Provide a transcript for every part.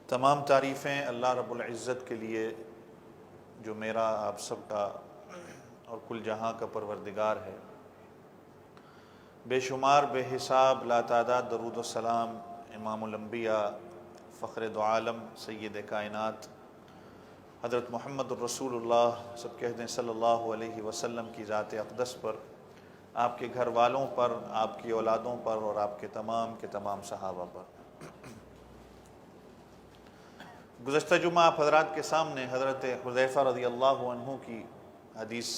تمام تعریفیں اللہ رب العزت کے لیے جو میرا آپ سب کا اور کل جہاں کا پروردگار ہے۔ بے شمار بے حساب لا تعداد درود و سلام امام الانبیاء فخر دو عالم سید کائنات حضرت محمد الرسول اللہ سب کہتے ہیں صلی اللہ علیہ وسلم کی ذات اقدس پر، آپ کے گھر والوں پر، آپ کی اولادوں پر اور آپ کے تمام صحابہ پر۔ گزشتہ جمعہ آپ حضرات کے سامنے حضرت حذیفہ رضی اللہ عنہ کی حدیث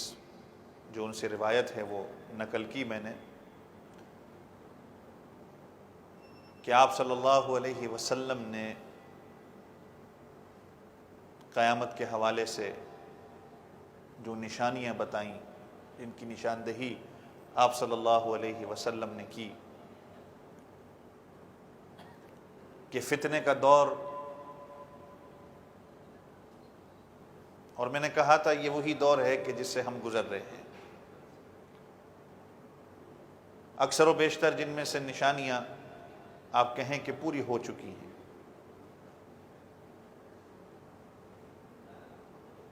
جو ان سے روایت ہے وہ نقل کی میں نے کہ آپ صلی اللہ علیہ وسلم نے قیامت کے حوالے سے جو نشانیاں بتائیں، ان کی نشاندہی آپ صلی اللہ علیہ وسلم نے کی کہ فتنے کا دور، اور میں نے کہا تھا یہ وہی دور ہے کہ جس سے ہم گزر رہے ہیں۔ اکثر و بیشتر جن میں سے نشانیاں آپ کہیں کہ پوری ہو چکی ہیں،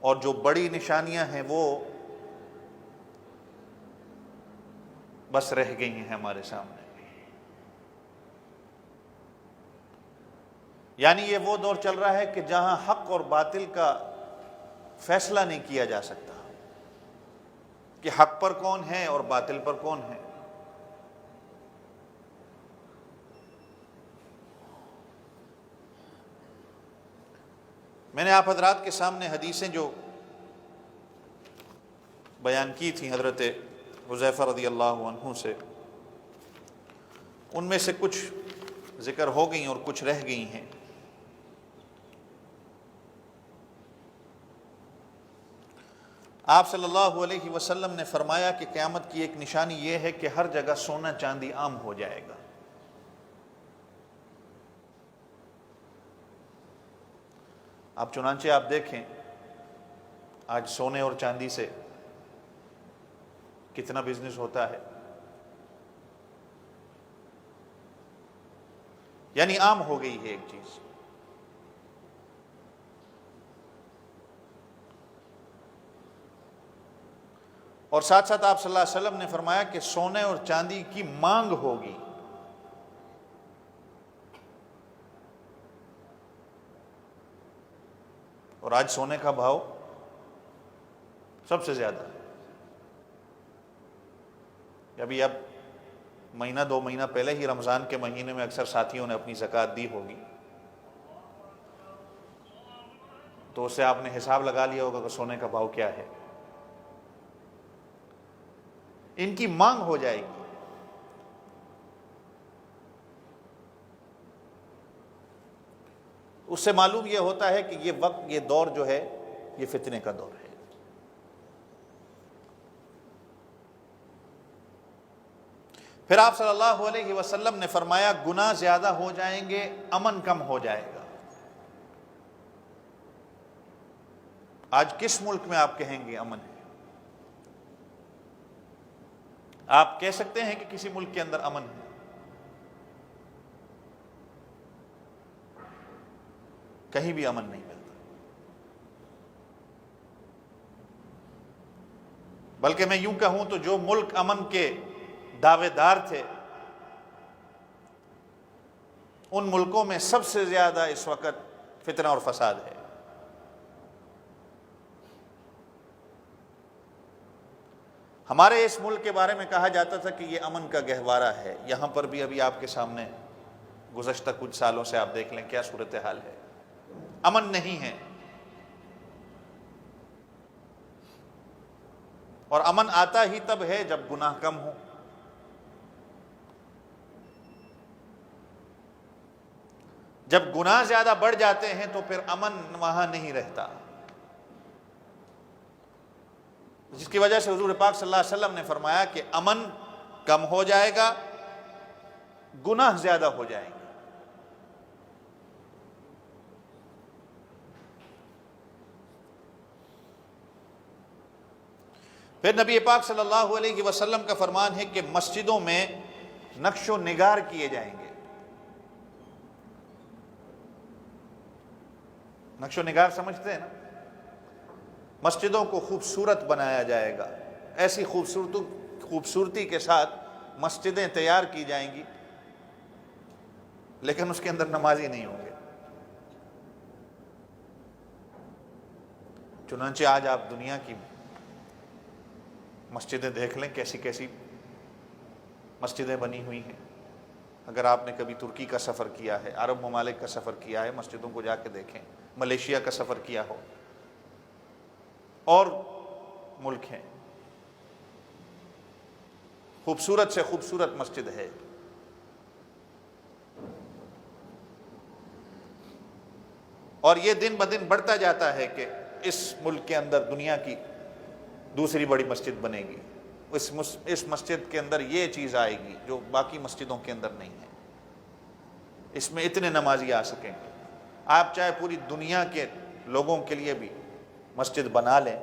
اور جو بڑی نشانیاں ہیں وہ بس رہ گئی ہیں ہمارے سامنے۔ یعنی یہ وہ دور چل رہا ہے کہ جہاں حق اور باطل کا فیصلہ نہیں کیا جا سکتا کہ حق پر کون ہے اور باطل پر کون ہے۔ میں نے آپ حضرات کے سامنے حدیثیں جو بیان کی تھیں حضرت حذیفہ رضی اللہ عنہ سے، ان میں سے کچھ ذکر ہو گئیں اور کچھ رہ گئی ہیں۔ آپ صلی اللہ علیہ وسلم نے فرمایا کہ قیامت کی ایک نشانی یہ ہے کہ ہر جگہ سونا چاندی عام ہو جائے گا۔ آپ چنانچہ آپ دیکھیں آج سونے اور چاندی سے کتنا بزنس ہوتا ہے، یعنی عام ہو گئی ہے ایک چیز۔ اور ساتھ ساتھ آپ صلی اللہ علیہ وسلم نے فرمایا کہ سونے اور چاندی کی مانگ ہوگی۔ اور آج سونے کا بھاؤ سب سے زیادہ ہے۔ ابھی اب مہینہ دو مہینہ پہلے ہی رمضان کے مہینے میں اکثر ساتھیوں نے اپنی زکوٰۃ دی ہوگی، تو اس سے آپ نے حساب لگا لیا ہوگا کہ سونے کا بھاؤ کیا ہے۔ ان کی مانگ ہو جائے گی۔ اس سے معلوم یہ ہوتا ہے کہ یہ وقت، یہ دور جو ہے یہ فتنے کا دور ہے۔ پھر آپ صلی اللہ علیہ وسلم نے فرمایا گناہ زیادہ ہو جائیں گے، امن کم ہو جائے گا۔ آج کس ملک میں آپ کہیں گے امن ہے؟ آپ کہہ سکتے ہیں کہ کسی ملک کے اندر امن ہے؟ کہیں بھی امن نہیں ملتا، بلکہ میں یوں کہوں تو جو ملک امن کے دعوے دار تھے، ان ملکوں میں سب سے زیادہ اس وقت فتنہ اور فساد ہے۔ ہمارے اس ملک کے بارے میں کہا جاتا تھا کہ یہ امن کا گہوارہ ہے۔ یہاں پر بھی ابھی آپ کے سامنے گزشتہ کچھ سالوں سے آپ دیکھ لیں کیا صورتحال ہے، امن نہیں ہے۔ اور امن آتا ہی تب ہے جب گناہ کم ہو۔ جب گناہ زیادہ بڑھ جاتے ہیں تو پھر امن وہاں نہیں رہتا، جس کی وجہ سے حضور پاک صلی اللہ علیہ وسلم نے فرمایا کہ امن کم ہو جائے گا، گناہ زیادہ ہو جائیں گے۔ پھر نبی پاک صلی اللہ علیہ وسلم کا فرمان ہے کہ مسجدوں میں نقش و نگار کیے جائیں گے۔ نقش و نگار سمجھتے ہیں نا؟ مسجدوں کو خوبصورت بنایا جائے گا، ایسی خوبصورتی کے ساتھ مسجدیں تیار کی جائیں گی، لیکن اس کے اندر نمازی نہیں ہوں گے۔ چنانچہ آج آپ دنیا کی مسجدیں دیکھ لیں، کیسی کیسی مسجدیں بنی ہوئی ہیں۔ اگر آپ نے کبھی ترکی کا سفر کیا ہے، عرب ممالک کا سفر کیا ہے، مسجدوں کو جا کے دیکھیں، ملیشیا کا سفر کیا ہو، اور ملک ہیں، خوبصورت سے خوبصورت مسجد ہے۔ اور یہ دن بدن بڑھتا جاتا ہے کہ اس ملک کے اندر دنیا کی دوسری بڑی مسجد بنے گی، اس مسجد کے اندر یہ چیز آئے گی جو باقی مسجدوں کے اندر نہیں ہے، اس میں اتنے نمازی آ سکیں گے۔ آپ چاہے پوری دنیا کے لوگوں کے لیے بھی مسجد بنا لیں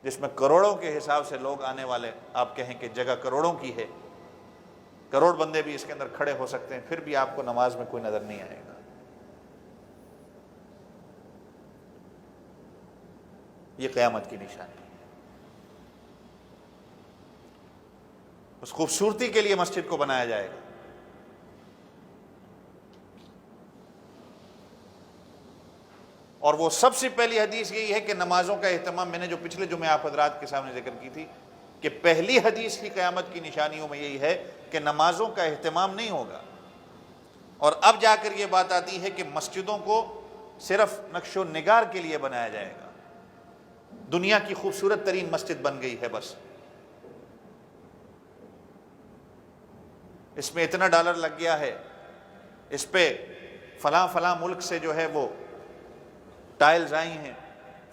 جس میں کروڑوں کے حساب سے لوگ آنے والے، آپ کہیں کہ جگہ کروڑوں کی ہے، کروڑ بندے بھی اس کے اندر کھڑے ہو سکتے ہیں، پھر بھی آپ کو نماز میں کوئی نظر نہیں آئے گا۔ یہ قیامت کی نشانی ہے۔ اس خوبصورتی کے لیے مسجد کو بنایا جائے گا۔ اور وہ سب سے پہلی حدیث یہی ہے کہ نمازوں کا اہتمام، میں نے جو پچھلے جمعے آپ حضرات کے سامنے ذکر کی تھی کہ پہلی حدیث کی قیامت کی نشانیوں میں یہی ہے کہ نمازوں کا اہتمام نہیں ہوگا۔ اور اب جا کر یہ بات آتی ہے کہ مسجدوں کو صرف نقش و نگار کے لیے بنایا جائے گا، دنیا کی خوبصورت ترین مسجد بن گئی ہے، بس اس میں اتنا ڈالر لگ گیا ہے، اس پہ فلاں فلاں ملک سے جو ہے وہ ٹائلز آئی ہیں،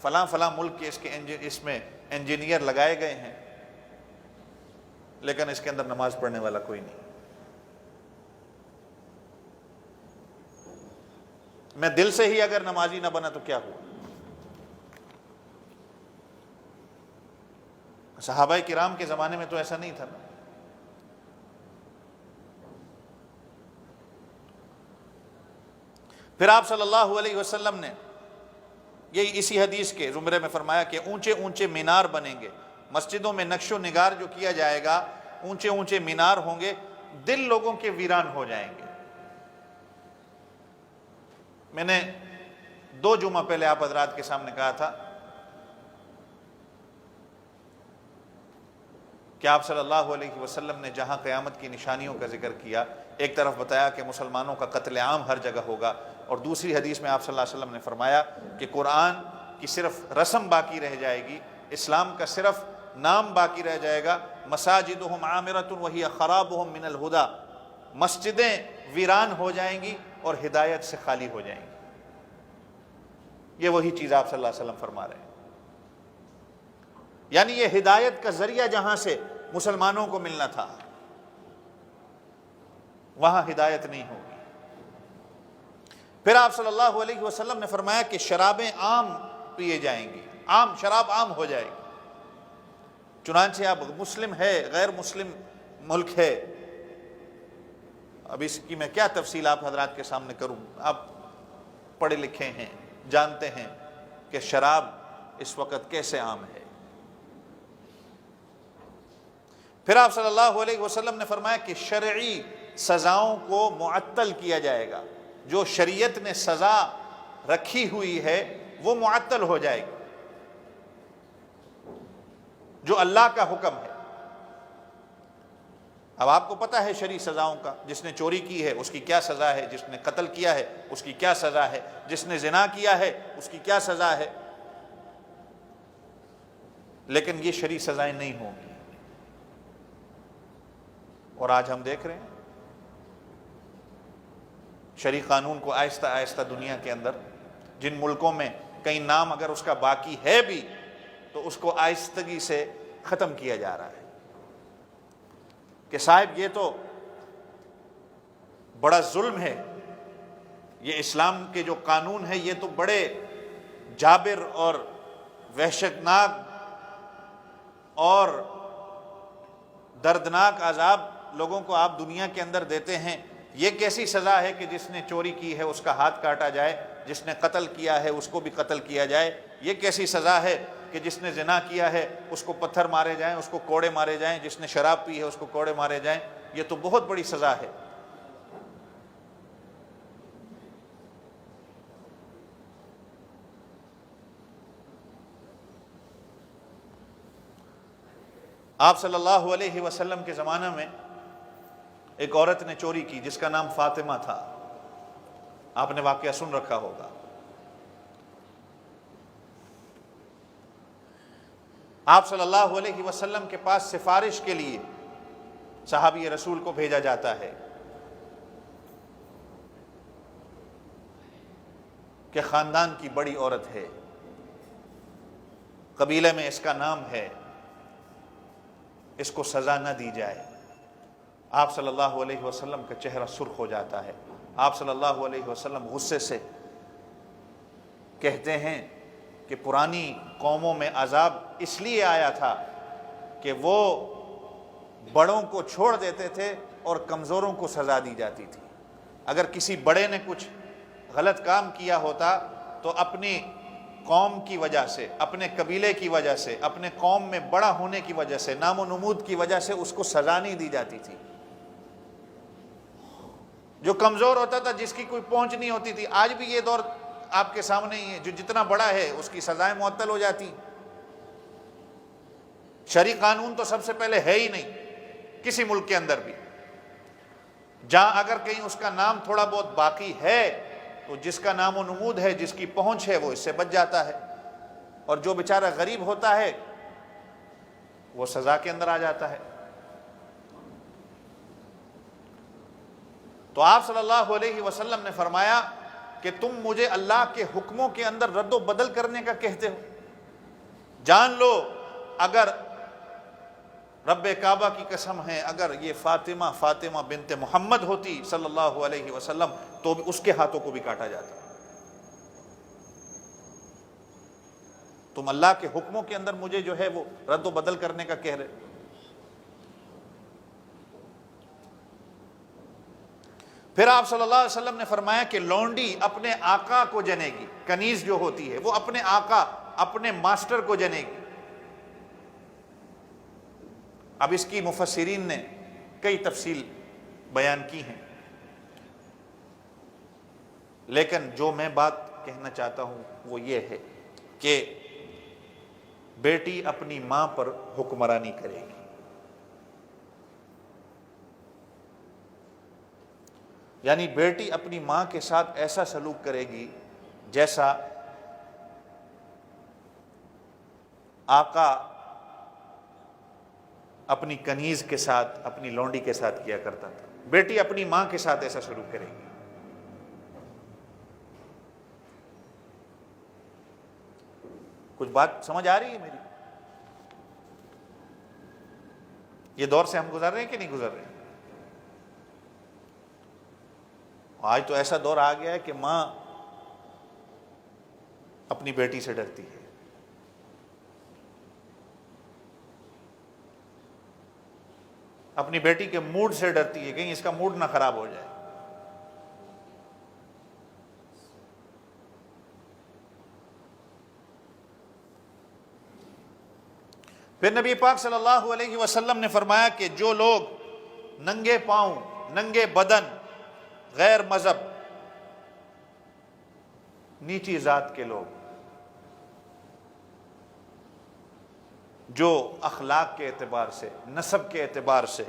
فلاں فلاں ملک کے اس میں انجینئر لگائے گئے ہیں، لیکن اس کے اندر نماز پڑھنے والا کوئی نہیں۔ میں دل سے ہی اگر نمازی نہ بنا تو کیا ہوا؟ صحابہ کرام کے زمانے میں تو ایسا نہیں تھا نا۔ پھر آپ صلی اللہ علیہ وسلم نے یہی اسی حدیث کے زمرے میں فرمایا کہ اونچے اونچے مینار بنیں گے، مسجدوں میں نقش و نگار جو کیا جائے گا، اونچے اونچے مینار ہوں گے، دل لوگوں کے ویران ہو جائیں گے۔ میں نے 2 جمعہ پہلے آپ حضرات کے سامنے کہا تھا کہ آپ صلی اللہ علیہ وسلم نے جہاں قیامت کی نشانیوں کا ذکر کیا، ایک طرف بتایا کہ مسلمانوں کا قتل عام ہر جگہ ہوگا، اور دوسری حدیث میں آپ صلی اللہ علیہ وسلم نے فرمایا کہ قرآن کی صرف رسم باقی رہ جائے گی، اسلام کا صرف نام باقی رہ جائے گا۔ مساجدہم عامرۃ وہی خرابہم من الہدی، مسجدیں ویران ہو جائیں گی اور ہدایت سے خالی ہو جائیں گی۔ یہ وہی چیز آپ صلی اللہ علیہ وسلم فرما رہے ہیں، یعنی یہ ہدایت کا ذریعہ جہاں سے مسلمانوں کو ملنا تھا، وہاں ہدایت نہیں ہوگی۔ پھر آپ صلی اللہ علیہ وسلم نے فرمایا کہ شرابیں عام پیے جائیں گی، عام شراب عام ہو جائے گی۔ چنانچہ اب مسلم ہے، غیر مسلم ملک ہے، اب اس کی میں کیا تفصیل آپ حضرات کے سامنے کروں، آپ پڑھے لکھے ہیں، جانتے ہیں کہ شراب اس وقت کیسے عام ہے۔ پھر آپ صلی اللہ علیہ وسلم نے فرمایا کہ شرعی سزاؤں کو معطل کیا جائے گا، جو شریعت نے سزا رکھی ہوئی ہے وہ معطل ہو جائے گی، جو اللہ کا حکم ہے۔ اب آپ کو پتہ ہے شرعی سزاؤں کا، جس نے چوری کی ہے اس کی کیا سزا ہے، جس نے قتل کیا ہے اس کی کیا سزا ہے، جس نے زنا کیا ہے اس کی کیا سزا ہے، لیکن یہ شرعی سزائیں نہیں ہوں گی۔ اور آج ہم دیکھ رہے ہیں شرعی قانون کو آہستہ آہستہ دنیا کے اندر جن ملکوں میں کئی نام اگر اس کا باقی ہے بھی تو اس کو آہستگی سے ختم کیا جا رہا ہے کہ صاحب یہ تو بڑا ظلم ہے، یہ اسلام کے جو قانون ہے یہ تو بڑے جابر اور وحشتناک اور دردناک عذاب لوگوں کو آپ دنیا کے اندر دیتے ہیں، یہ کیسی سزا ہے کہ جس نے چوری کی ہے اس کا ہاتھ کاٹا جائے، جس نے قتل کیا ہے اس کو بھی قتل کیا جائے؟ یہ کیسی سزا ہے کہ جس نے زنا کیا ہے اس کو پتھر مارے جائیں، اس کو کوڑے مارے جائیں، جس نے شراب پی ہے اس کو کوڑے مارے جائیں؟ یہ تو بہت بڑی سزا ہے۔ آپ صلی اللہ علیہ وسلم کے زمانہ میں ایک عورت نے چوری کی جس کا نام فاطمہ تھا، آپ نے واقعہ سن رکھا ہوگا۔ آپ صلی اللہ علیہ وسلم کے پاس سفارش کے لیے صحابی رسول کو بھیجا جاتا ہے کہ خاندان کی بڑی عورت ہے، قبیلے میں اس کا نام ہے، اس کو سزا نہ دی جائے۔ آپ صلی اللہ علیہ وسلم کا چہرہ سرخ ہو جاتا ہے، آپ صلی اللہ علیہ وسلم غصے سے کہتے ہیں کہ پرانی قوموں میں عذاب اس لیے آیا تھا کہ وہ بڑوں کو چھوڑ دیتے تھے اور کمزوروں کو سزا دی جاتی تھی۔ اگر کسی بڑے نے کچھ غلط کام کیا ہوتا تو اپنی قوم کی وجہ سے، اپنے قبیلے کی وجہ سے، اپنے قوم میں بڑا ہونے کی وجہ سے، نام و نمود کی وجہ سے اس کو سزا نہیں دی جاتی تھی۔ جو کمزور ہوتا تھا، جس کی کوئی پہنچ نہیں ہوتی تھی، آج بھی یہ دور آپ کے سامنے ہی ہے، جو جتنا بڑا ہے اس کی سزائیں معطل ہو جاتی۔ شرعی قانون تو سب سے پہلے ہے ہی نہیں کسی ملک کے اندر بھی۔ جہاں اگر کہیں اس کا نام تھوڑا بہت باقی ہے تو جس کا نام و نمود ہے، جس کی پہنچ ہے، وہ اس سے بچ جاتا ہے، اور جو بیچارہ غریب ہوتا ہے وہ سزا کے اندر آ جاتا ہے۔ تو آپ صلی اللہ علیہ وسلم نے فرمایا کہ تم مجھے اللہ کے حکموں کے اندر رد و بدل کرنے کا کہتے ہو؟ جان لو اگر رب کعبہ کی قسم ہے، اگر یہ فاطمہ بنت محمد ہوتی صلی اللہ علیہ وسلم تو اس کے ہاتھوں کو بھی کاٹا جاتا۔ تم اللہ کے حکموں کے اندر مجھے جو ہے وہ رد و بدل کرنے کا کہہ رہے۔ پھر آپ صلی اللہ علیہ وسلم نے فرمایا کہ لونڈی اپنے آقا کو جنے گی، کنیز جو ہوتی ہے وہ اپنے آقا، اپنے ماسٹر کو جنے گی۔ اب اس کی مفسرین نے کئی تفصیل بیان کی ہیں، لیکن جو میں بات کہنا چاہتا ہوں وہ یہ ہے کہ بیٹی اپنی ماں پر حکمرانی کرے گی۔ یعنی بیٹی اپنی ماں کے ساتھ ایسا سلوک کرے گی جیسا آقا اپنی کنیز کے ساتھ، اپنی لونڈی کے ساتھ کیا کرتا تھا، بیٹی اپنی ماں کے ساتھ ایسا سلوک کرے گی۔ کچھ بات سمجھ آ رہی ہے میری؟ یہ دور سے ہم گزر رہے ہیں کہ نہیں گزر رہے ہیں؟ آج تو ایسا دور آ گیا ہے کہ ماں اپنی بیٹی سے ڈرتی ہے۔ اپنی بیٹی کے موڈ سے ڈرتی ہے، کہیں اس کا موڈ نہ خراب ہو جائے۔ پھر نبی پاک صلی اللہ علیہ وسلم نے فرمایا کہ جو لوگ ننگے پاؤں، ننگے بدن، غیر مذہب، نیچی ذات کے لوگ، جو اخلاق کے اعتبار سے، نسب کے اعتبار سے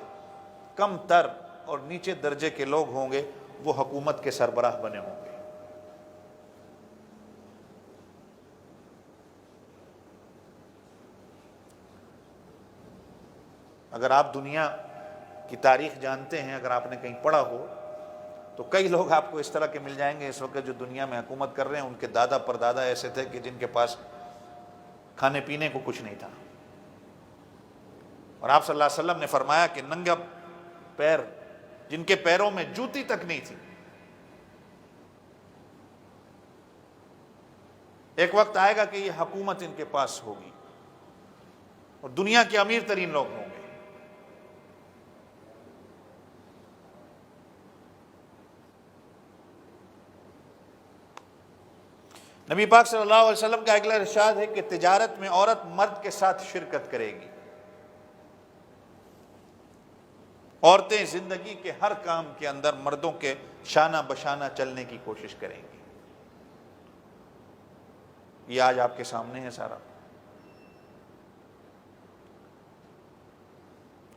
کم تر اور نیچے درجے کے لوگ ہوں گے، وہ حکومت کے سربراہ بنے ہوں گے۔ اگر آپ دنیا کی تاریخ جانتے ہیں، اگر آپ نے کہیں پڑھا ہو تو کئی لوگ آپ کو اس طرح کے مل جائیں گے اس وقت جو دنیا میں حکومت کر رہے ہیں، ان کے دادا پردادا ایسے تھے کہ جن کے پاس کھانے پینے کو کچھ نہیں تھا، اور آپ صلی اللہ علیہ وسلم نے فرمایا کہ ننگا پیر، جن کے پیروں میں جوتی تک نہیں تھی، ایک وقت آئے گا کہ یہ حکومت ان کے پاس ہوگی اور دنیا کے امیر ترین لوگ ہوں گے۔ نبی پاک صلی اللہ علیہ وسلم کا اگلا ارشاد ہے کہ تجارت میں عورت مرد کے ساتھ شرکت کرے گی. عورتیں زندگی کے ہر کام کے اندر مردوں کے شانہ بشانہ چلنے کی کوشش کریں گی. یہ آج آپ کے سامنے ہے سارا،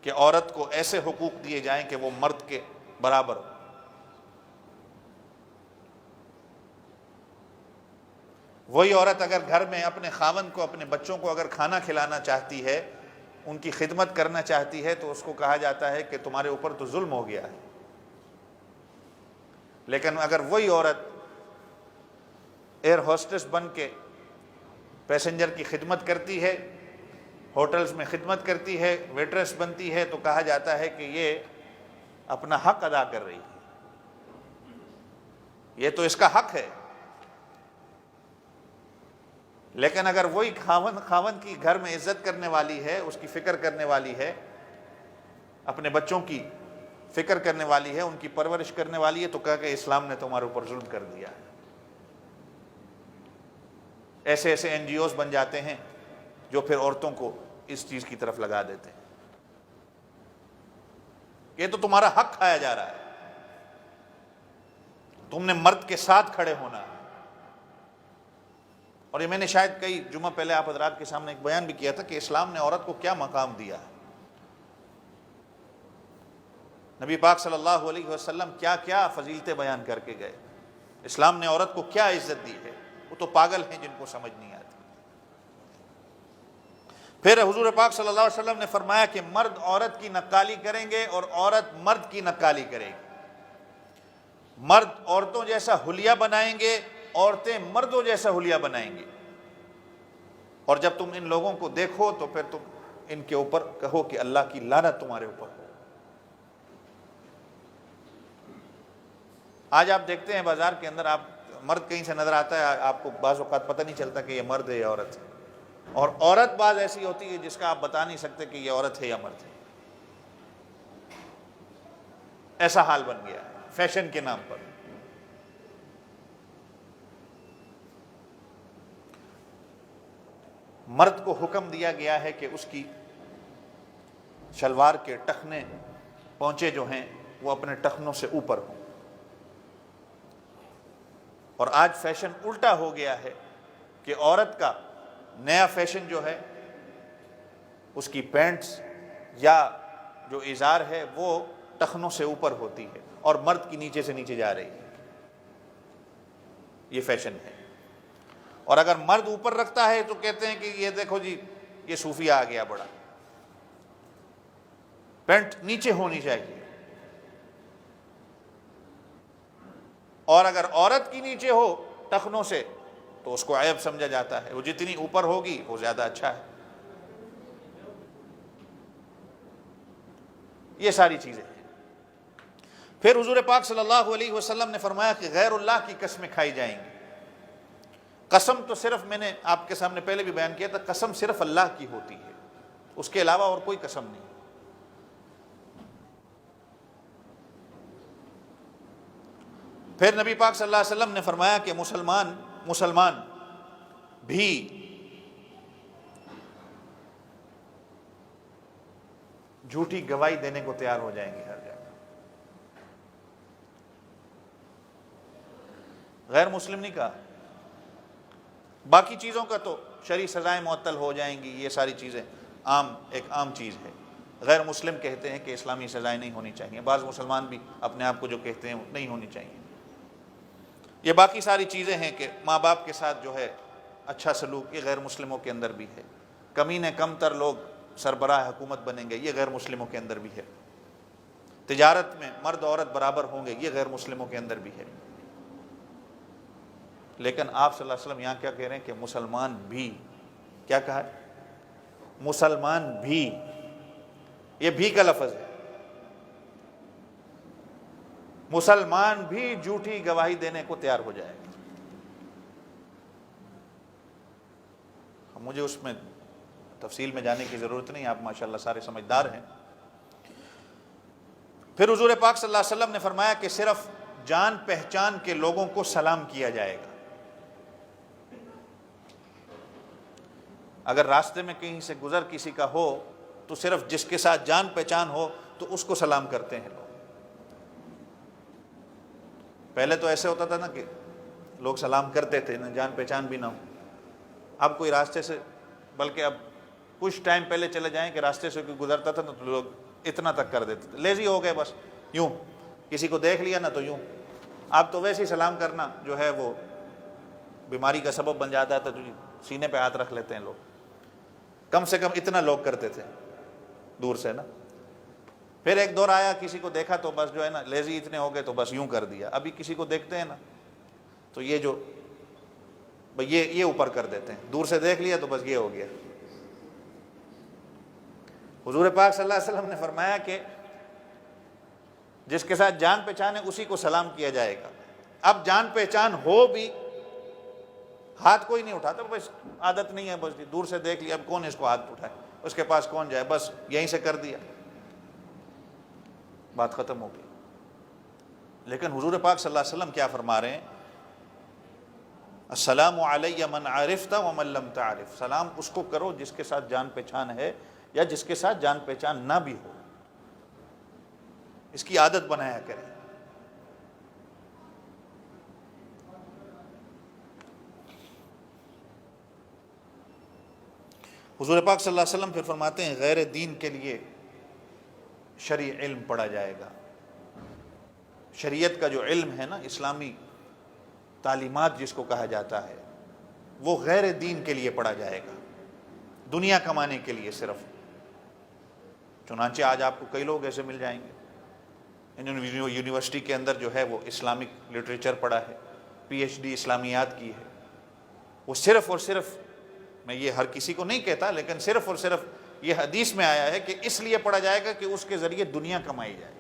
کہ عورت کو ایسے حقوق دیے جائیں کہ وہ مرد کے برابر ہو. وہی عورت اگر گھر میں اپنے خاوند کو، اپنے بچوں کو اگر کھانا کھلانا چاہتی ہے، ان کی خدمت کرنا چاہتی ہے، تو اس کو کہا جاتا ہے کہ تمہارے اوپر تو ظلم ہو گیا ہے. لیکن اگر وہی عورت ایئر ہوسٹس بن کے پیسنجر کی خدمت کرتی ہے، ہوٹلز میں خدمت کرتی ہے، ویٹریس بنتی ہے، تو کہا جاتا ہے کہ یہ اپنا حق ادا کر رہی ہے، یہ تو اس کا حق ہے. لیکن اگر وہی خاوند کی گھر میں عزت کرنے والی ہے، اس کی فکر کرنے والی ہے، اپنے بچوں کی فکر کرنے والی ہے، ان کی پرورش کرنے والی ہے، تو کہا کہ اسلام نے تمہارے اوپر ظلم کر دیا ہے. ایسے ایسے این جی اوز بن جاتے ہیں جو پھر عورتوں کو اس چیز کی طرف لگا دیتے ہیں. یہ تو تمہارا حق کھایا جا رہا ہے، تم نے مرد کے ساتھ کھڑے ہونا ہے. اور یہ میں نے شاید کئی جمعہ پہلے آپ حضرات کے سامنے ایک بیان بھی کیا تھا کہ اسلام نے عورت کو کیا مقام دیا ہے. نبی پاک صلی اللہ علیہ وسلم کیا کیا فضیلتیں بیان کر کے گئے. اسلام نے عورت کو کیا عزت دی ہے. وہ تو پاگل ہیں جن کو سمجھ نہیں آتی. پھر حضور پاک صلی اللہ علیہ وسلم نے فرمایا کہ مرد عورت کی نقالی کریں گے اور عورت مرد کی نقالی کرے گی. مرد عورتوں جیسا حلیہ بنائیں گے، عورتیں مردوں جیسا حلیہ بنائیں گے. اور جب تم ان لوگوں کو دیکھو تو پھر تم ان کے اوپر کہو کہ اللہ کی لعنت تمہارے اوپر ہو. آج آپ دیکھتے ہیں بازار کے اندر، آپ مرد کہیں سے نظر آتا ہے، آپ کو بعض اوقات پتہ نہیں چلتا کہ یہ مرد ہے یا عورت ہے. اور عورت بعض ایسی ہوتی ہے جس کا آپ بتا نہیں سکتے کہ یہ عورت ہے یا مرد ہے. ایسا حال بن گیا ہے فیشن کے نام پر. مرد کو حکم دیا گیا ہے کہ اس کی شلوار کے ٹخنے پونچے جو ہیں وہ اپنے ٹخنوں سے اوپر ہوں. اور آج فیشن الٹا ہو گیا ہے کہ عورت کا نیا فیشن جو ہے اس کی پینٹس یا جو ازار ہے وہ ٹخنوں سے اوپر ہوتی ہے اور مرد کی نیچے سے نیچے جا رہی ہے. یہ فیشن ہے. اور اگر مرد اوپر رکھتا ہے تو کہتے ہیں کہ یہ دیکھو جی یہ صوفیہ آ گیا بڑا. پینٹ نیچے ہونی چاہیے. اور اگر عورت کی نیچے ہو ٹخنوں سے تو اس کو عیب سمجھا جاتا ہے. وہ جتنی اوپر ہوگی وہ زیادہ اچھا ہے. یہ ساری چیزیں ہیں. پھر حضور پاک صلی اللہ علیہ وسلم نے فرمایا کہ غیر اللہ کی قسمیں کھائی جائیں گی. قسم تو صرف، میں نے آپ کے سامنے پہلے بھی بیان کیا تھا، قسم صرف اللہ کی ہوتی ہے، اس کے علاوہ اور کوئی قسم نہیں. پھر نبی پاک صلی اللہ علیہ وسلم نے فرمایا کہ مسلمان بھی جھوٹی گواہی دینے کو تیار ہو جائیں گے ہر جگہ. غیر مسلم نہیں کہا. باقی چیزوں کا تو شرعی سزائیں معطل ہو جائیں گی، یہ ساری چیزیں ایک عام چیز ہے. غیر مسلم کہتے ہیں کہ اسلامی سزائیں نہیں ہونی چاہیے. بعض مسلمان بھی اپنے آپ کو جو کہتے ہیں وہ نہیں ہونی چاہیے. یہ باقی ساری چیزیں ہیں کہ ماں باپ کے ساتھ جو ہے اچھا سلوک، یہ غیر مسلموں کے اندر بھی ہے. کمینے کم تر لوگ سربراہ حکومت بنیں گے، یہ غیر مسلموں کے اندر بھی ہے. تجارت میں مرد عورت برابر ہوں گے، یہ غیر مسلموں کے اندر بھی ہے. لیکن آپ صلی اللہ علیہ وسلم یہاں کیا کہہ رہے ہیں کہ مسلمان بھی، کیا کہا ہے؟ مسلمان بھی. یہ بھی کا لفظ ہے. مسلمان بھی جھوٹی گواہی دینے کو تیار ہو جائے گا. مجھے اس میں تفصیل میں جانے کی ضرورت نہیں، آپ ماشاءاللہ سارے سمجھدار ہیں. پھر حضور پاک صلی اللہ علیہ وسلم نے فرمایا کہ صرف جان پہچان کے لوگوں کو سلام کیا جائے گا. اگر راستے میں کہیں سے گزر کسی کا ہو تو صرف جس کے ساتھ جان پہچان ہو تو اس کو سلام کرتے ہیں لوگ. پہلے تو ایسے ہوتا تھا نا کہ لوگ سلام کرتے تھے نہ جان پہچان بھی نہ ہو. اب کوئی راستے سے، بلکہ اب کچھ ٹائم پہلے چلے جائیں کہ راستے سے کوئی گزرتا تھا نا تو لوگ اتنا تک کر دیتے تھے، لیزی ہو گئے بس، یوں کسی کو دیکھ لیا نا تو یوں. اب تو ویسے ہی سلام کرنا جو ہے وہ بیماری کا سبب بن جاتا ہے، تو سینے پہ ہاتھ رکھ لیتے ہیں لوگ. کم سے کم اتنا لوگ کرتے تھے دور سے نا. پھر ایک دور آیا کسی کو دیکھا تو بس جو ہے نا لیزی اتنے ہو گئے تو بس یوں کر دیا. ابھی کسی کو دیکھتے ہیں نا تو یہ جو یہ اوپر کر دیتے ہیں، دور سے دیکھ لیا تو بس یہ ہو گیا. حضور پاک صلی اللہ علیہ وسلم نے فرمایا کہ جس کے ساتھ جان پہچان ہے اسی کو سلام کیا جائے گا. اب جان پہچان ہو بھی ہاتھ کوئی نہیں اٹھاتا، بس عادت نہیں ہے، بس دور سے دیکھ لیا، اب کون اس کو ہاتھ اٹھائے، اس کے پاس کون جائے، بس یہیں سے کر دیا، بات ختم ہو گئی. لیکن حضور پاک صلی اللہ علیہ وسلم کیا فرما رہے ہیں؟ السلام علی من عرفت ومن لم تعرف. سلام اس کو کرو جس کے ساتھ جان پہچان ہے یا جس کے ساتھ جان پہچان نہ بھی ہو. اس کی عادت بنایا کریں. حضور پاک صلی اللہ علیہ وسلم پھر فرماتے ہیں غیر دین کے لیے شرعی علم پڑھا جائے گا. شریعت کا جو علم ہے نا، اسلامی تعلیمات جس کو کہا جاتا ہے، وہ غیر دین کے لیے پڑھا جائے گا، دنیا کمانے کے لیے صرف. چنانچہ آج آپ کو کئی لوگ ایسے مل جائیں گے یونیورسٹی کے اندر جو ہے وہ اسلامک لٹریچر پڑھا ہے، پی ایچ ڈی اسلامیات کی ہے. وہ صرف اور صرف، میں یہ ہر کسی کو نہیں کہتا، لیکن صرف اور صرف یہ حدیث میں آیا ہے کہ اس لیے پڑھا جائے گا کہ اس کے ذریعے دنیا کمائی جائے،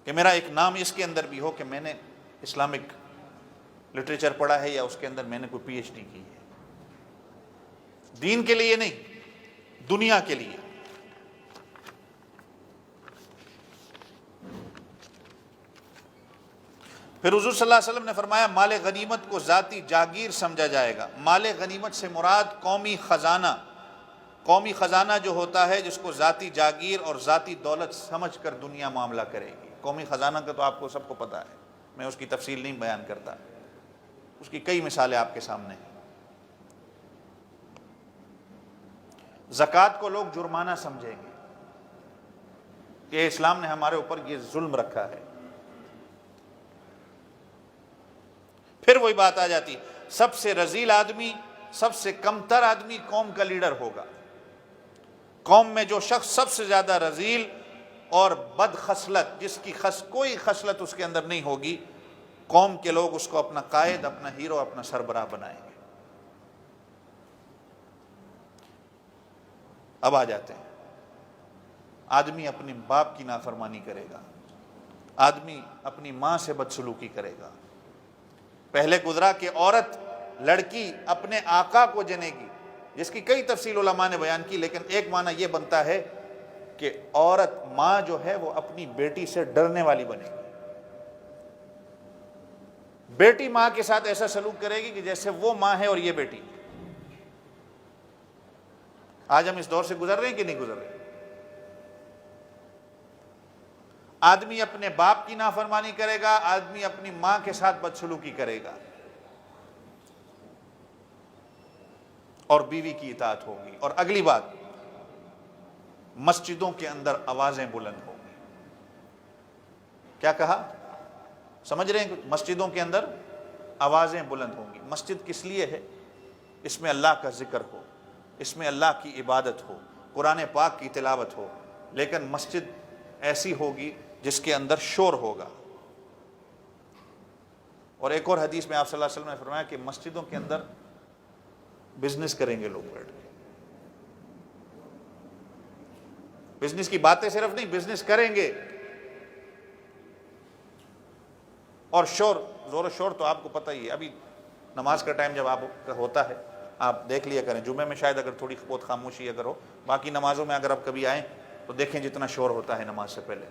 کہ میرا ایک نام اس کے اندر بھی ہو کہ میں نے اسلامک لٹریچر پڑھا ہے یا اس کے اندر میں نے کوئی پی ایچ ڈی کی ہے. دین کے لیے نہیں، دنیا کے لیے. پھر حضور صلی اللہ علیہ وسلم نے فرمایا مال غنیمت کو ذاتی جاگیر سمجھا جائے گا. مال غنیمت سے مراد قومی خزانہ، قومی خزانہ جو ہوتا ہے جس کو ذاتی جاگیر اور ذاتی دولت سمجھ کر دنیا معاملہ کرے گی. قومی خزانہ کا تو آپ کو سب کو پتہ ہے، میں اس کی تفصیل نہیں بیان کرتا، اس کی کئی مثالیں آپ کے سامنے ہیں. زکوٰۃ کو لوگ جرمانہ سمجھیں گے کہ اسلام نے ہمارے اوپر یہ ظلم رکھا ہے. پھر وہی بات آ جاتی، سب سے رذیل آدمی، سب سے کمتر آدمی قوم کا لیڈر ہوگا. قوم میں جو شخص سب سے زیادہ رذیل اور بد خصلت، جس کی کوئی خصلت اس کے اندر نہیں ہوگی، قوم کے لوگ اس کو اپنا قائد، اپنا ہیرو، اپنا سربراہ بنائیں گے. اب آ جاتے ہیں، آدمی اپنے باپ کی نافرمانی کرے گا، آدمی اپنی ماں سے بدسلوکی کرے گا. پہلے گزرا کہ عورت، لڑکی اپنے آقا کو جنے گی، جس کی کئی تفصیل علماء نے بیان کی، لیکن ایک معنی یہ بنتا ہے کہ عورت، ماں جو ہے وہ اپنی بیٹی سے ڈرنے والی بنے گی. بیٹی ماں کے ساتھ ایسا سلوک کرے گی کہ جیسے وہ ماں ہے اور یہ بیٹی. آج ہم اس دور سے گزر رہے ہیں کہ نہیں گزر رہے؟ آدمی اپنے باپ کی نافرمانی کرے گا، آدمی اپنی ماں کے ساتھ بدسلوکی کرے گا، اور بیوی کی اطاعت ہوگی. اور اگلی بات، مسجدوں کے اندر آوازیں بلند ہوں گی. کیا کہا؟ سمجھ رہے ہیں؟ مسجدوں کے اندر آوازیں بلند ہوں گی. مسجد کس لیے ہے؟ اس میں اللہ کا ذکر ہو، اس میں اللہ کی عبادت ہو، قرآن پاک کی تلاوت ہو. لیکن مسجد ایسی ہوگی جس کے اندر شور ہوگا. اور ایک اور حدیث میں آپ صلی اللہ علیہ وسلم نے فرمایا کہ مسجدوں کے اندر بزنس کریں گے لوگ بیٹھ کے. بزنس کی باتیں صرف نہیں، بزنس کریں گے. اور شور، زور و شور تو آپ کو پتہ ہی ہے. ابھی نماز کا ٹائم جب آپ کا ہوتا ہے، آپ دیکھ لیا کریں، جمعے میں شاید اگر تھوڑی بہت خاموشی اگر ہو، باقی نمازوں میں اگر آپ کبھی آئیں تو دیکھیں جتنا شور ہوتا ہے نماز سے پہلے.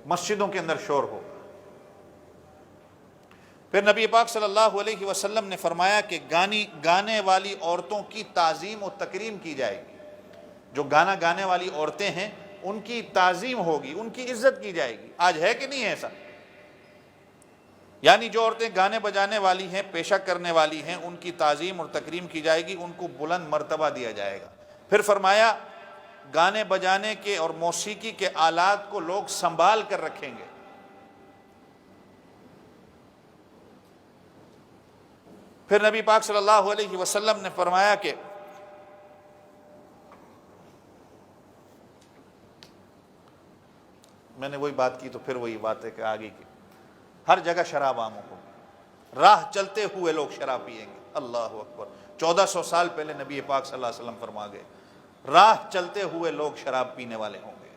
مسجدوں کے اندر شور ہو. پھر نبی پاک صلی اللہ علیہ وسلم نے فرمایا کہ گانے والی عورتوں کی تعظیم و تکریم کی جائے گی. جو گانا گانے والی عورتیں ہیں ان کی تعظیم ہوگی، ان کی عزت کی جائے گی. آج ہے کہ نہیں ہے ایسا؟ یعنی جو عورتیں گانے بجانے والی ہیں، پیشہ کرنے والی ہیں، ان کی تعظیم اور تکریم کی جائے گی، ان کو بلند مرتبہ دیا جائے گا. پھر فرمایا گانے بجانے کے اور موسیقی کے آلات کو لوگ سنبھال کر رکھیں گے. پھر نبی پاک صلی اللہ علیہ وسلم نے فرمایا کہ میں نے وہی بات کی تو پھر وہی بات ہے کہ آگے کی ہر جگہ شراب عام ہو، راہ چلتے ہوئے لوگ شراب پیئیں گے. اللہ اکبر. 1400 سال پہلے نبی پاک صلی اللہ علیہ وسلم فرما گئے راہ چلتے ہوئے لوگ شراب پینے والے ہوں گے.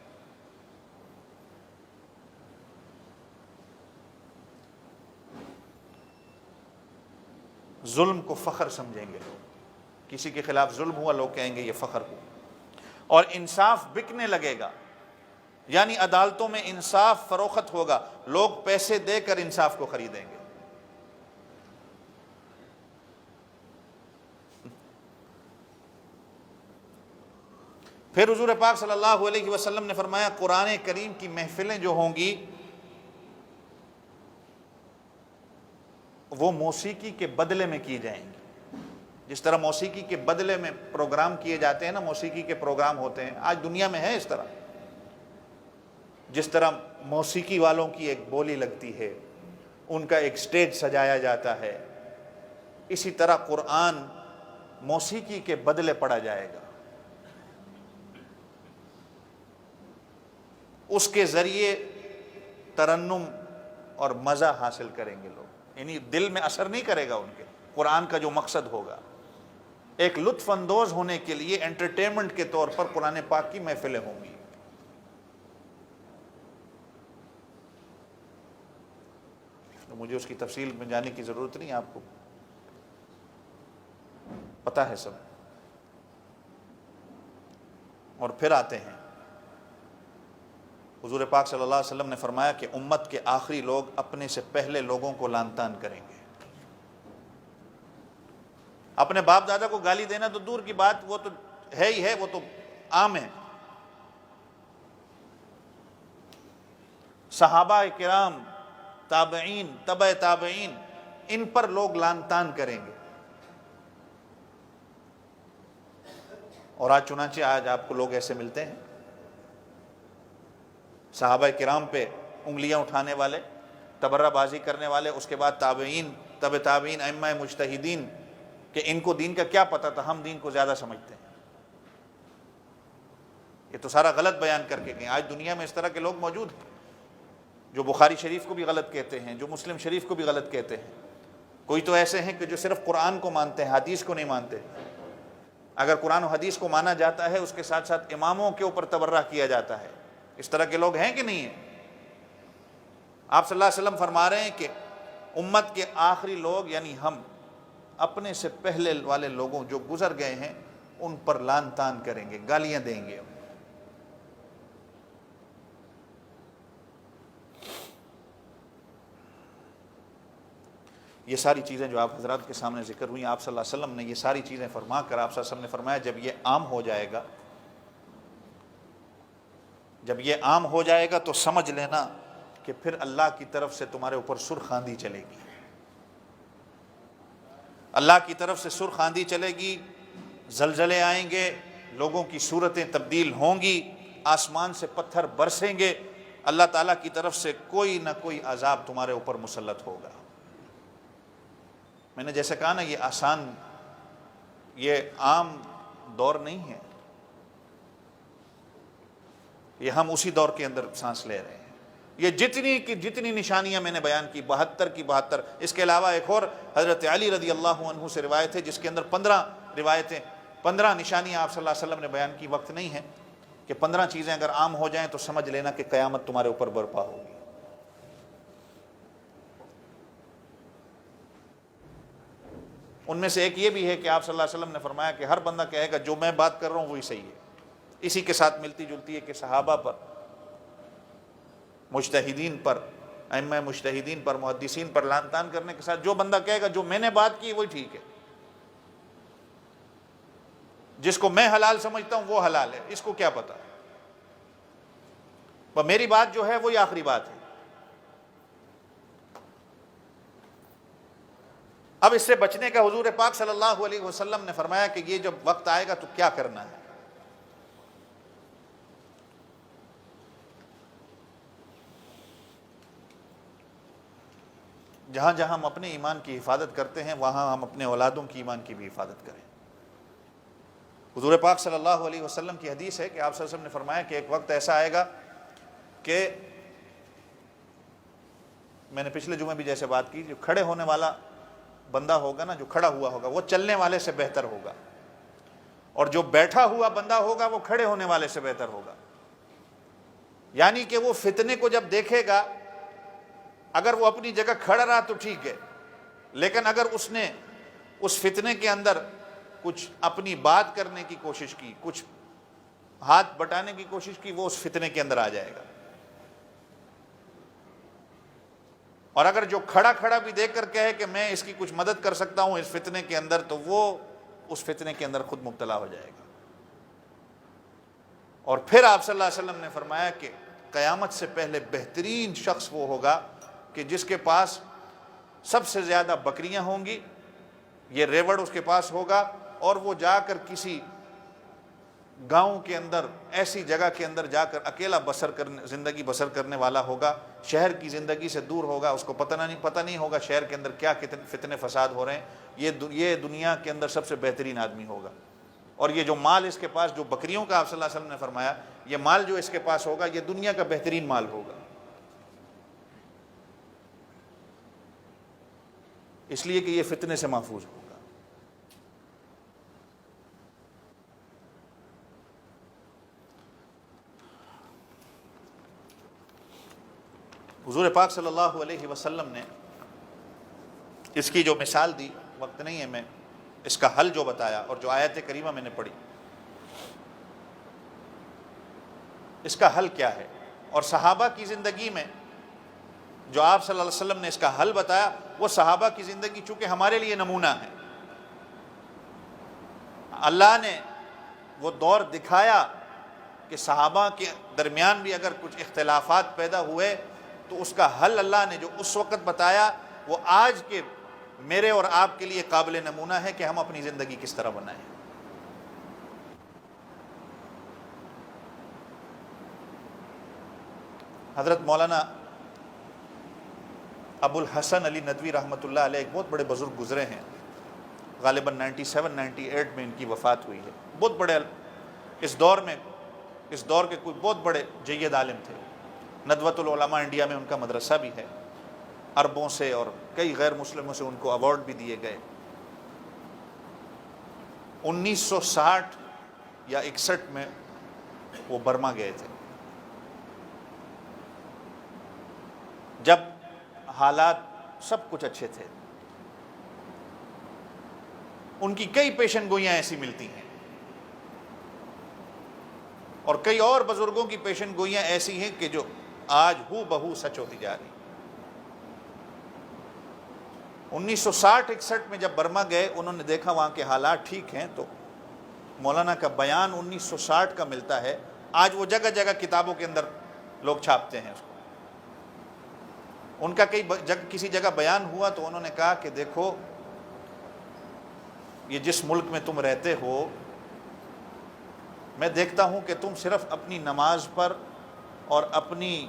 ظلم کو فخر سمجھیں گے لوگ. کسی کے خلاف ظلم ہوا لوگ کہیں گے یہ فخر ہوا. اور انصاف بکنے لگے گا، یعنی عدالتوں میں انصاف فروخت ہوگا، لوگ پیسے دے کر انصاف کو خریدیں گے. پھر حضور پاک صلی اللہ علیہ وسلم نے فرمایا قرآن کریم کی محفلیں جو ہوں گی وہ موسیقی کے بدلے میں کی جائیں گی. جس طرح موسیقی کے بدلے میں پروگرام کیے جاتے ہیں نا، موسیقی کے پروگرام ہوتے ہیں آج دنیا میں ہے اس طرح. جس طرح موسیقی والوں کی ایک بولی لگتی ہے، ان کا ایک سٹیج سجایا جاتا ہے، اسی طرح قرآن موسیقی کے بدلے پڑھا جائے گا. اس کے ذریعے ترنم اور مزہ حاصل کریں گے لوگ، یعنی دل میں اثر نہیں کرے گا ان کے. قرآن کا جو مقصد ہوگا ایک لطف اندوز ہونے کے لیے انٹرٹینمنٹ کے طور پر قرآن پاک کی محفلیں ہوں گی. تو مجھے اس کی تفصیل میں جانے کی ضرورت نہیں، آپ کو پتہ ہے سب. اور پھر آتے ہیں حضور پاک صلی اللہ علیہ وسلم نے فرمایا کہ امت کے آخری لوگ اپنے سے پہلے لوگوں کو لعن طعن کریں گے. اپنے باپ دادا کو گالی دینا تو دور کی بات، وہ تو ہے ہی ہے، وہ تو عام ہے. صحابہ کرام، تابعین، تبع تابعین، ان پر لوگ لعن طعن کریں گے. اور آج چنانچہ آج آپ کو لوگ ایسے ملتے ہیں، صحابہ کرام پہ انگلیاں اٹھانے والے، تبرہ بازی کرنے والے، اس کے بعد تابعین، تبع تابعین، ائمہ مجتہدین، کہ ان کو دین کا کیا پتہ تھا، ہم دین کو زیادہ سمجھتے ہیں. یہ تو سارا غلط بیان کر کے گئے. آج دنیا میں اس طرح کے لوگ موجود ہیں جو بخاری شریف کو بھی غلط کہتے ہیں، جو مسلم شریف کو بھی غلط کہتے ہیں. کوئی تو ایسے ہیں کہ جو صرف قرآن کو مانتے ہیں، حدیث کو نہیں مانتے. اگر قرآن و حدیث کو مانا جاتا ہے اس کے ساتھ ساتھ اماموں کے اوپر تبرہ کیا جاتا ہے. اس طرح کے لوگ ہیں کہ نہیں ہیں؟ آپ صلی اللہ علیہ وسلم فرما رہے ہیں کہ امت کے آخری لوگ یعنی ہم اپنے سے پہلے والے لوگوں جو گزر گئے ہیں ان پر لعن طعن کریں گے، گالیاں دیں گے. یہ ساری چیزیں جو آپ حضرات کے سامنے ذکر ہوئی، آپ صلی اللہ علیہ وسلم نے یہ ساری چیزیں فرما کر آپ صلی اللہ علیہ وسلم نے فرمایا جب یہ عام ہو جائے گا، جب یہ عام ہو جائے گا تو سمجھ لینا کہ پھر اللہ کی طرف سے تمہارے اوپر سرخ آندھی چلے گی. اللہ کی طرف سے سرخ آندھی چلے گی، زلزلے آئیں گے، لوگوں کی صورتیں تبدیل ہوں گی، آسمان سے پتھر برسیں گے، اللہ تعالیٰ کی طرف سے کوئی نہ کوئی عذاب تمہارے اوپر مسلط ہوگا. میں نے جیسے کہا نا، یہ آسان، یہ عام دور نہیں ہے، یہ ہم اسی دور کے اندر سانس لے رہے ہیں. یہ جتنی نشانیاں میں نے بیان کی 72 کی 72، اس کے علاوہ ایک اور حضرت علی رضی اللہ عنہ سے روایت ہے جس کے اندر 15 روایتیں، 15 نشانیاں آپ صلی اللہ علیہ وسلم نے بیان کی. وقت نہیں ہے کہ 15 چیزیں اگر عام ہو جائیں تو سمجھ لینا کہ قیامت تمہارے اوپر برپا ہوگی. ان میں سے ایک یہ بھی ہے کہ آپ صلی اللہ علیہ وسلم نے فرمایا کہ ہر بندہ کہے گا جو میں بات کر رہا ہوں وہی صحیح ہے. اسی کے ساتھ ملتی جلتی ہے کہ صحابہ پر، مجتہدین پر، ائمہ مجتہدین پر، محدثین پر لعن طعن کرنے کے ساتھ جو بندہ کہے گا جو میں نے بات کی وہی ٹھیک ہے، جس کو میں حلال سمجھتا ہوں وہ حلال ہے، اس کو کیا پتا، میری بات جو ہے وہی آخری بات ہے۔ اب اس سے بچنے کا حضور پاک صلی اللہ علیہ وسلم نے فرمایا کہ یہ جب وقت آئے گا تو کیا کرنا ہے۔ جہاں جہاں ہم اپنے ایمان کی حفاظت کرتے ہیں وہاں ہم اپنے اولادوں کی ایمان کی بھی حفاظت کریں۔ حضور پاک صلی اللہ علیہ وسلم کی حدیث ہے کہ آپ صلی اللہ علیہ وسلم نے فرمایا کہ ایک وقت ایسا آئے گا کہ میں نے پچھلے جمعے بھی جیسے بات کی، جو کھڑے ہونے والا بندہ ہوگا نا، جو کھڑا ہوا ہوگا وہ چلنے والے سے بہتر ہوگا، اور جو بیٹھا ہوا بندہ ہوگا وہ کھڑے ہونے والے سے بہتر ہوگا۔ یعنی کہ وہ فتنے کو جب دیکھے گا، اگر وہ اپنی جگہ کھڑا رہا تو ٹھیک ہے، لیکن اگر اس نے اس فتنے کے اندر کچھ اپنی بات کرنے کی کوشش کی، کچھ ہاتھ بٹانے کی کوشش کی، وہ اس فتنے کے اندر آ جائے گا۔ اور اگر جو کھڑا کھڑا بھی دیکھ کر کہے کہ میں اس کی کچھ مدد کر سکتا ہوں اس فتنے کے اندر، تو وہ اس فتنے کے اندر خود مبتلا ہو جائے گا۔ اور پھر آپ صلی اللہ علیہ وسلم نے فرمایا کہ قیامت سے پہلے بہترین شخص وہ ہوگا کہ جس کے پاس سب سے زیادہ بکریاں ہوں گی، یہ ریوڑ اس کے پاس ہوگا، اور وہ جا کر کسی گاؤں کے اندر، ایسی جگہ کے اندر جا کر اکیلا زندگی بسر کرنے والا ہوگا، شہر کی زندگی سے دور ہوگا، اس کو پتہ نہیں ہوگا شہر کے اندر کیا کتنے فتنے فساد ہو رہے ہیں، یہ دنیا کے اندر سب سے بہترین آدمی ہوگا۔ اور یہ جو مال اس کے پاس، جو بکریوں کا آپ صلی اللہ علیہ وسلم نے فرمایا، یہ مال جو اس کے پاس ہوگا یہ دنیا کا بہترین مال ہوگا، اس لیے کہ یہ فتنے سے محفوظ ہوگا۔ حضور پاک صلی اللہ علیہ وسلم نے اس کی جو مثال دی، وقت نہیں ہے، میں اس کا حل جو بتایا اور جو آیت کریمہ میں نے پڑھی، اس کا حل کیا ہے، اور صحابہ کی زندگی میں جو آپ صلی اللہ علیہ وسلم نے اس کا حل بتایا، وہ صحابہ کی زندگی چونکہ ہمارے لیے نمونہ ہے، اللہ نے وہ دور دکھایا کہ صحابہ کے درمیان بھی اگر کچھ اختلافات پیدا ہوئے تو اس کا حل اللہ نے جو اس وقت بتایا وہ آج کے میرے اور آپ کے لیے قابل نمونہ ہے کہ ہم اپنی زندگی کس طرح بنائیں۔ حضرت مولانا ابو الحسن علی ندوی رحمۃ اللہ علیہ ایک بہت بڑے بزرگ گزرے ہیں، غالباً 97-98 میں ان کی وفات ہوئی ہے، بہت بڑے اس دور کے کوئی بہت بڑے جید عالم تھے۔ ندوۃ العلماء انڈیا میں ان کا مدرسہ بھی ہے، عربوں سے اور کئی غیر مسلموں سے ان کو ایوارڈ بھی دیے گئے۔ 1960 یا 61 میں وہ برما گئے تھے، جب حالات سب کچھ اچھے تھے۔ ان کی کئی پیشن گوئیاں ایسی ملتی ہیں، اور کئی اور بزرگوں کی پیشن گوئیاں ایسی ہیں کہ جو آج ہو بہو سچ ہوتی جا رہی۔ 1960-61 میں جب برما گئے، انہوں نے دیکھا وہاں کے حالات ٹھیک ہیں، تو مولانا کا بیان 1960 کا ملتا ہے، آج وہ جگہ جگہ کتابوں کے اندر لوگ چھاپتے ہیں اس کو۔ ان کا کسی جگہ بیان ہوا تو انہوں نے کہا کہ دیکھو، یہ جس ملک میں تم رہتے ہو، میں دیکھتا ہوں کہ تم صرف اپنی نماز پر اور اپنی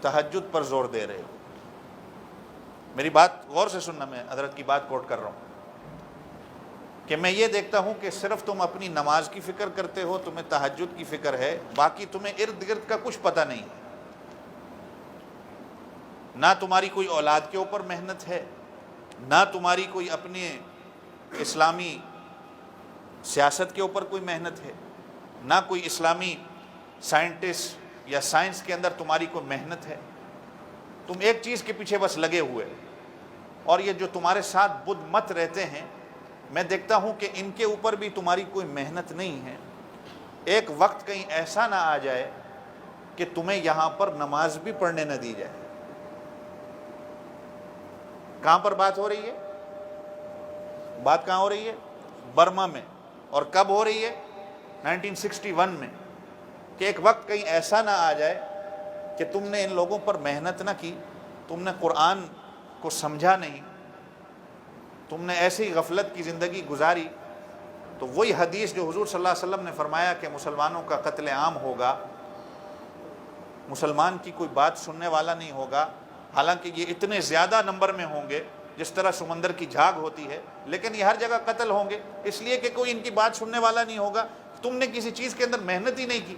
تہجد پر زور دے رہے ہو۔ میری بات غور سے سننا، میں حضرت کی بات کوٹ کر رہا ہوں کہ میں یہ دیکھتا ہوں کہ صرف تم اپنی نماز کی فکر کرتے ہو، تمہیں تہجد کی فکر ہے، باقی تمہیں ارد گرد کا کچھ پتہ نہیں ہے۔ نہ تمہاری کوئی اولاد کے اوپر محنت ہے، نہ تمہاری کوئی اپنے اسلامی سیاست کے اوپر کوئی محنت ہے، نہ کوئی اسلامی سائنٹسٹ یا سائنس کے اندر تمہاری کوئی محنت ہے۔ تم ایک چیز کے پیچھے بس لگے ہوئے، اور یہ جو تمہارے ساتھ بدھ مت رہتے ہیں، میں دیکھتا ہوں کہ ان کے اوپر بھی تمہاری کوئی محنت نہیں ہے۔ ایک وقت کہیں ایسا نہ آ جائے کہ تمہیں یہاں پر نماز بھی پڑھنے نہ دی جائے۔ کہاں پر بات ہو رہی ہے؟ بات کہاں ہو رہی ہے؟ برما میں. اور کب ہو رہی ہے؟ 1961 میں. کہ ایک وقت کہیں ایسا نہ آ جائے کہ تم نے ان لوگوں پر محنت نہ کی، تم نے قرآن کو سمجھا نہیں، تم نے ایسی غفلت کی زندگی گزاری. تو وہی حدیث جو حضور صلی اللہ علیہ وسلم نے فرمایا کہ مسلمانوں کا قتل عام ہوگا، مسلمان کی کوئی بات سننے والا نہیں ہوگا، حالانکہ یہ اتنے زیادہ نمبر میں ہوں گے جس طرح سمندر کی جھاگ ہوتی ہے، لیکن یہ ہر جگہ قتل ہوں گے اس لیے کہ کوئی ان کی بات سننے والا نہیں ہوگا. تم نے کسی چیز کے اندر محنت ہی نہیں کی.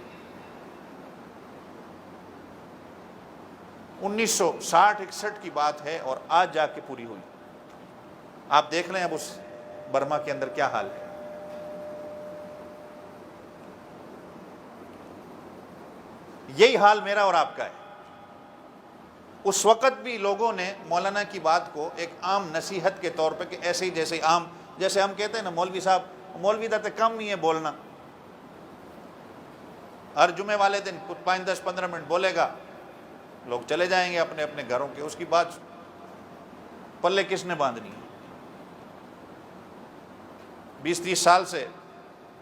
1960-61 کی بات ہے اور آج جا کے پوری ہوئی. آپ دیکھ لیں اب اس برما کے اندر کیا حال ہے. یہی حال میرا اور آپ کا ہے. اس وقت بھی لوگوں نے مولانا کی بات کو ایک عام نصیحت کے طور پہ، کہ ایسے ہی جیسے عام، جیسے ہم کہتے ہیں نا مولوی صاحب، مولوی دا تے کم ہی ہے بولنا، ہر جمعے والے دن کچھ 5-10-15 منٹ بولے گا، لوگ چلے جائیں گے اپنے اپنے گھروں کے، اس کی بات پلے کس نے باندھنی ہے؟ 20-30 سال سے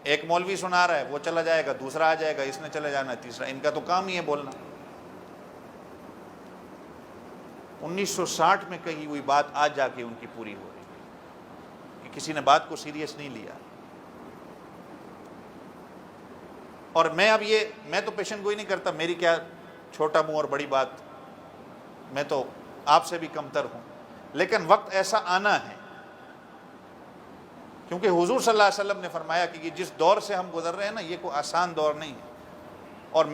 ایک مولوی سنا رہا ہے، وہ چلا جائے گا، دوسرا آ جائے گا، اس نے چلے جانا ہے، تیسرا. ان کا تو کام ہی ہے بولنا. 1960 میں کہی ہوئی بات آج جا کے ان کی پوری ہو رہی ہے کہ کسی نے بات کو سیریس نہیں لیا. اور میں تو پیشن گوئی نہیں کرتا، میری کیا چھوٹا منہ اور بڑی بات، میں تو آپ سے بھی کمتر ہوں. لیکن وقت ایسا آنا ہے، کیونکہ حضور صلی اللہ علیہ وسلم نے فرمایا کہ یہ جس دور سے ہم گزر رہے ہیں نا، یہ کوئی آسان دور نہیں ہے. اور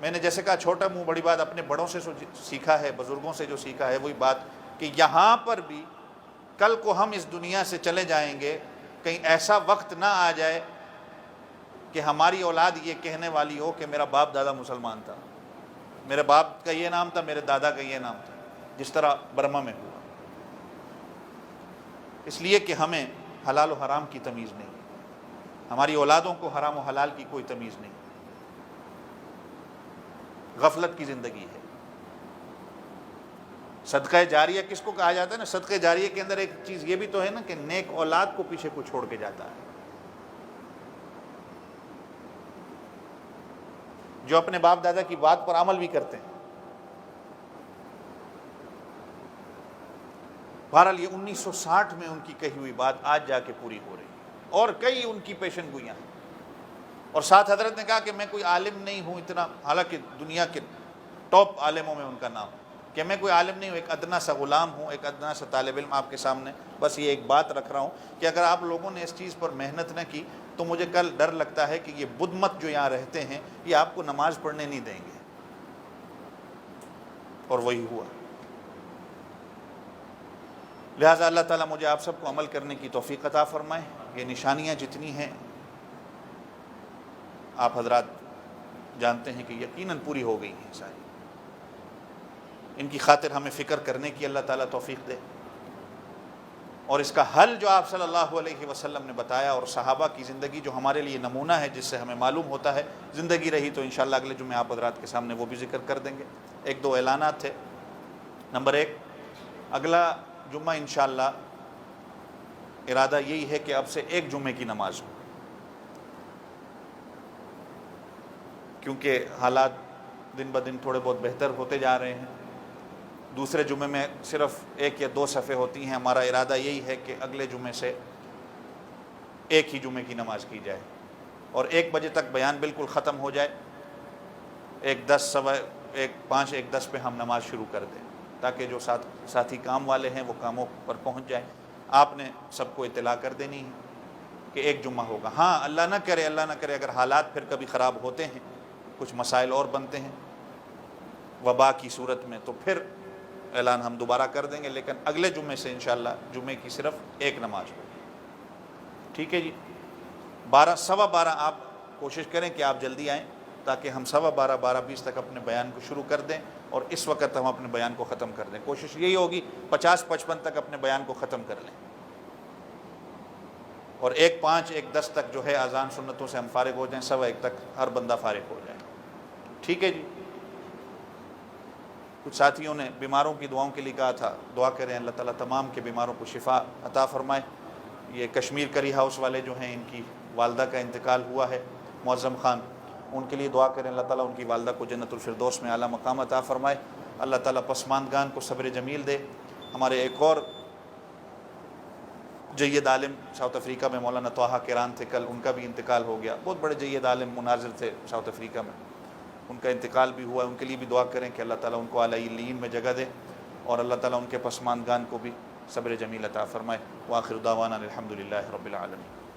میں نے جیسے کہا چھوٹا منہ بڑی بات، اپنے بڑوں سے سیکھا ہے، بزرگوں سے جو سیکھا ہے وہی بات، کہ یہاں پر بھی کل کو ہم اس دنیا سے چلے جائیں گے، کہیں ایسا وقت نہ آ جائے کہ ہماری اولاد یہ کہنے والی ہو کہ میرا باپ دادا مسلمان تھا، میرے باپ کا یہ نام تھا، میرے دادا کا یہ نام تھا، جس طرح برما میں ہوا. اس لیے کہ ہمیں حلال و حرام کی تمیز نہیں، ہماری اولادوں کو حرام و حلال کی کوئی تمیز نہیں، غفلت کی زندگی ہے. صدقہ جاریہ کس کو کہا جاتا ہے نا؟ صدقہ جاریہ کے اندر ایک چیز یہ بھی تو ہے نا کہ نیک اولاد کو پیچھے کو چھوڑ کے جاتا ہے، جو اپنے باپ دادا کی بات پر عمل بھی کرتے ہیں. بہرحال یہ 1960 میں ان کی کہی ہوئی بات آج جا کے پوری ہو رہی ہے، اور کئی ان کی پیشن گوئیاں ہیں. اور ساتھ حضرت نے کہا کہ میں کوئی عالم نہیں ہوں اتنا، حالانکہ دنیا کے ٹاپ عالموں میں ان کا نام، کہ میں کوئی عالم نہیں ہوں، ایک ادنا سا غلام ہوں، ایک ادنا سا طالب علم آپ کے سامنے. بس یہ ایک بات رکھ رہا ہوں کہ اگر آپ لوگوں نے اس چیز پر محنت نہ کی تو مجھے کل ڈر لگتا ہے کہ یہ بدھ مت جو یہاں رہتے ہیں یہ آپ کو نماز پڑھنے نہیں دیں گے. اور وہی ہوا. لہٰذا اللہ تعالیٰ مجھے آپ سب کو عمل کرنے کی توفیق عطا فرمائے. یہ نشانیاں جتنی ہیں آپ حضرات جانتے ہیں کہ یقیناً پوری ہو گئی ہیں ساری. ان کی خاطر ہمیں فکر کرنے کی اللہ تعالیٰ توفیق دے، اور اس کا حل جو آپ صلی اللہ علیہ وسلم نے بتایا، اور صحابہ کی زندگی جو ہمارے لیے نمونہ ہے، جس سے ہمیں معلوم ہوتا ہے، زندگی رہی تو انشاءاللہ اگلے جمعے آپ حضرات کے سامنے وہ بھی ذکر کر دیں گے. 1-2 اعلانات تھے. نمبر 1، اگلا جمعہ انشاءاللہ ارادہ یہی ہے کہ اب سے 1 جمعے کی نماز ہو، کیونکہ حالات دن بدن تھوڑے بہت بہتر ہوتے جا رہے ہیں. دوسرے جمعے میں صرف 1 یا 2 صفحے ہوتی ہیں. ہمارا ارادہ یہی ہے کہ اگلے جمعے سے 1 ہی جمعے کی نماز کی جائے، اور 1 بجے تک بیان بالکل ختم ہو جائے. 1:10 پہ ہم نماز شروع کر دیں، تاکہ جو ساتھی کام والے ہیں وہ کاموں پر پہنچ جائیں. آپ نے سب کو اطلاع کر دینی ہے کہ 1 جمعہ ہوگا. ہاں اللہ نہ کرے اگر حالات پھر کبھی خراب ہوتے ہیں، کچھ مسائل اور بنتے ہیں وبا کی صورت میں، تو پھر اعلان ہم دوبارہ کر دیں گے. لیکن اگلے جمعے سے انشاءاللہ جمعے کی صرف 1 نماز ہوگی. ٹھیک ہے جی. 12:15 آپ کوشش کریں کہ آپ جلدی آئیں، تاکہ ہم 12:20 تک اپنے بیان کو شروع کر دیں، اور اس وقت ہم اپنے بیان کو ختم کر دیں. کوشش یہی ہوگی 50-55 تک اپنے بیان کو ختم کر لیں، اور 1:05 1:10 تک جو ہے اذان سنتوں سے ہم فارغ ہو جائیں. 1:15 تک ہر بندہ فارغ ہو جائے. ٹھیک ہے جی. کچھ ساتھیوں نے بیماروں کی دعاؤں کے لیے کہا تھا، دعا کریں اللہ تعالیٰ تمام کے بیماروں کو شفا عطا فرمائے۔ یہ کشمیر کری ہاؤس والے جو ہیں، ان کی والدہ کا انتقال ہوا ہے، معظم خان، ان کے لیے دعا کریں اللہ تعالیٰ ان کی والدہ کو جنت الفردوس میں اعلیٰ مقام عطا فرمائے، اللہ تعالیٰ پسماندگان کو صبر جمیل دے۔ ہمارے ایک اور جید عالم ساؤتھ افریقہ میں مولانا طٰہٰ کیران تھے، کل ان کا بھی انتقال ہو گیا، بہت بڑے جید عالم مناظر تھے ساؤتھ افریقہ میں، ان کا انتقال بھی ہوا ہے، ان کے لیے بھی دعا کریں کہ اللہ تعالیٰ ان کو اعلیٰ علیین میں جگہ دے، اور اللہ تعالیٰ ان کے پسماندگان کو بھی صبر جمیل عطا فرمائے۔ وآخر دعوانا الحمد للہ رب العالمین۔